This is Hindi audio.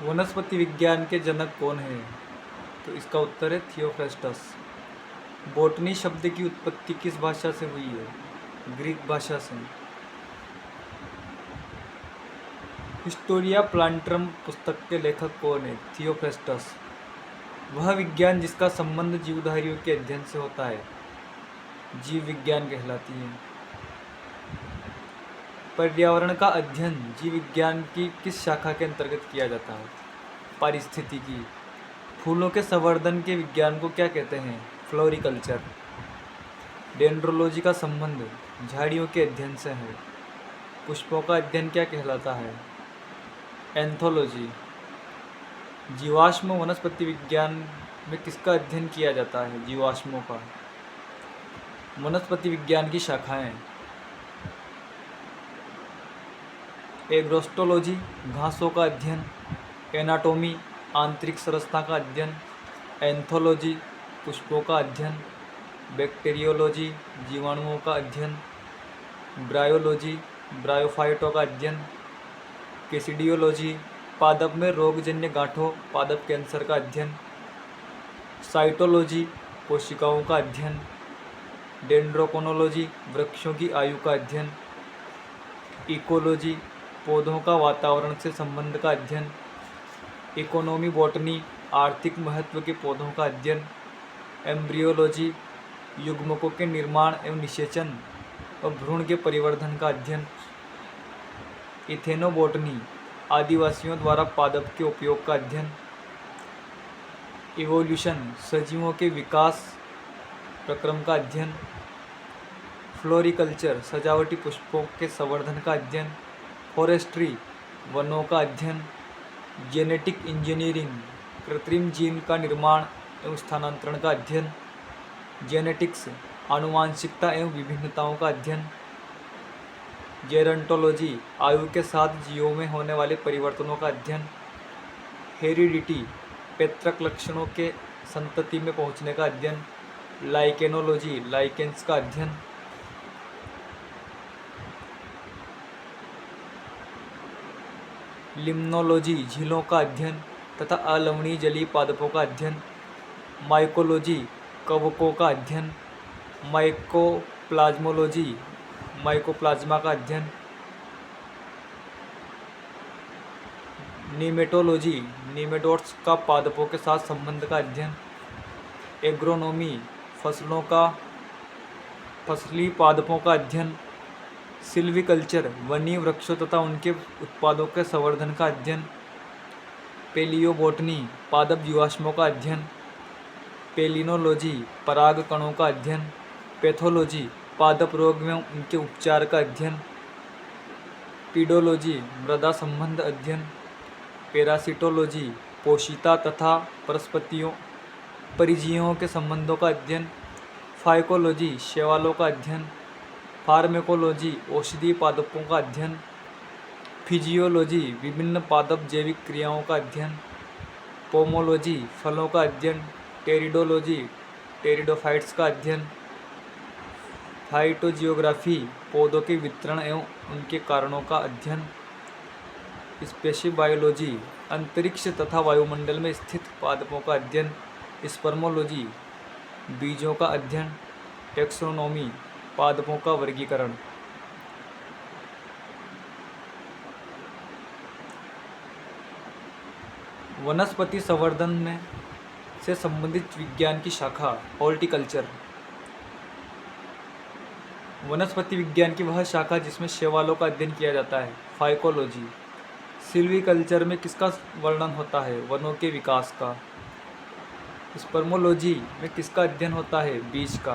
वनस्पति विज्ञान के जनक कौन हैं? तो इसका उत्तर है थियोफ्रास्टस। बॉटनी शब्द की उत्पत्ति किस भाषा से हुई है? ग्रीक भाषा से। हिस्टोरिया प्लांटरम पुस्तक के लेखक कौन है? थियोफ्रास्टस। वह विज्ञान जिसका संबंध जीवधारियों के अध्ययन से होता है जीव विज्ञान कहलाती है। पर्यावरण का अध्ययन जीव विज्ञान की किस शाखा के अंतर्गत किया जाता है? पारिस्थितिकी। फूलों के संवर्धन के विज्ञान को क्या कहते हैं? फ्लोरिकल्चर। डेंड्रोलॉजी का संबंध झाड़ियों के अध्ययन से है। पुष्पों का अध्ययन क्या कहलाता है? एंथोलॉजी। जीवाश्म वनस्पति विज्ञान में किसका अध्ययन किया जाता है? जीवाश्मों का। वनस्पति विज्ञान की शाखाएं एग्रोस्टोलॉजी घासों का अध्ययन, एनाटोमी आंतरिक संरचना का अध्ययन, एंथोलॉजी पुष्पों का अध्ययन, बैक्टीरियोलॉजी जीवाणुओं का अध्ययन, ब्रायोलॉजी ब्रायोफाइटों का अध्ययन, कैसिडियोलॉजी पादप में रोगजन्य गांठों पादप कैंसर का अध्ययन, साइटोलॉजी कोशिकाओं का अध्ययन, डेंड्रोकोनोलॉजी वृक्षों की आयु का अध्ययन, इकोलॉजी पौधों का वातावरण से संबंध का अध्ययन, इकोनॉमी बॉटनी आर्थिक महत्व के पौधों का अध्ययन, एम्ब्रियोलॉजी युग्मकों के निर्माण एवं निषेचन और भ्रूण के परिवर्धन का अध्ययन, इथेनोबॉटनी आदिवासियों द्वारा पादप के उपयोग का अध्ययन, इवोल्यूशन सजीवों के विकास प्रक्रम का अध्ययन, फ्लोरिकल्चर सजावटी पुष्पों के संवर्धन का अध्ययन, फॉरेस्ट्री वनों का अध्ययन, जेनेटिक इंजीनियरिंग कृत्रिम जीन का निर्माण एवं स्थानांतरण का अध्ययन, जेनेटिक्स आनुवांशिकता एवं विभिन्नताओं का अध्ययन, जेरंटोलॉजी आयु के साथ जीवों में होने वाले परिवर्तनों का अध्ययन, हेरिडिटी पैतृक लक्षणों के संतति में पहुंचने का अध्ययन, लाइकेनोलॉजी लाइकेंस का अध्ययन, लिम्नोलॉजी झीलों का अध्ययन तथा अलवणीय जलीय पादपों का अध्ययन, माइकोलॉजी कवकों का अध्ययन, माइकोप्लाज्मोलॉजी माइकोप्लाज्मा का अध्ययन, नीमेटोलॉजी नीमेटोड्स का पादपों के साथ संबंध का अध्ययन, एग्रोनोमी फसली पादपों का अध्ययन, सिल्वीकल्चर वनीय वृक्षों तथा उनके उत्पादों के संवर्धन का अध्ययन, पेलियोबोटनी पादप जीवाश्मों का अध्ययन, पेलिनोलॉजी पराग कणों का अध्ययन, पैथोलॉजी पादप रोग में उनके उपचार का अध्ययन, पीडोलॉजी मृदा संबंध अध्ययन, पैरासिटोलॉजी पोषिता तथा परिजीवियों के संबंधों का अध्ययन, फाइकोलॉजी शैवालों का अध्ययन, फार्मेकोलॉजी औषधीय पादपों का अध्ययन, फिजियोलॉजी विभिन्न पादप जैविक क्रियाओं का अध्ययन, पोमोलॉजी फलों का अध्ययन, टेरिडोलॉजी टेरिडोफाइट्स का अध्ययन, फाइटोजियोग्राफी पौधों के वितरण एवं उनके कारणों का अध्ययन, स्पेसिबायोलॉजी अंतरिक्ष तथा वायुमंडल में स्थित पादपों का अध्ययन, स्पर्मोलॉजी बीजों का अध्ययन, टेक्सोनोमी पादपों का वर्गीकरण। वनस्पति संवर्धन में से संबंधित विज्ञान की शाखा हॉर्टिकल्चर। वनस्पति विज्ञान की वह शाखा जिसमें शैवालों का अध्ययन किया जाता है फाइकोलॉजी। सिल्वीकल्चर में किसका वर्णन होता है? वनों के विकास का। स्पर्मोलॉजी में किसका अध्ययन होता है? बीज का।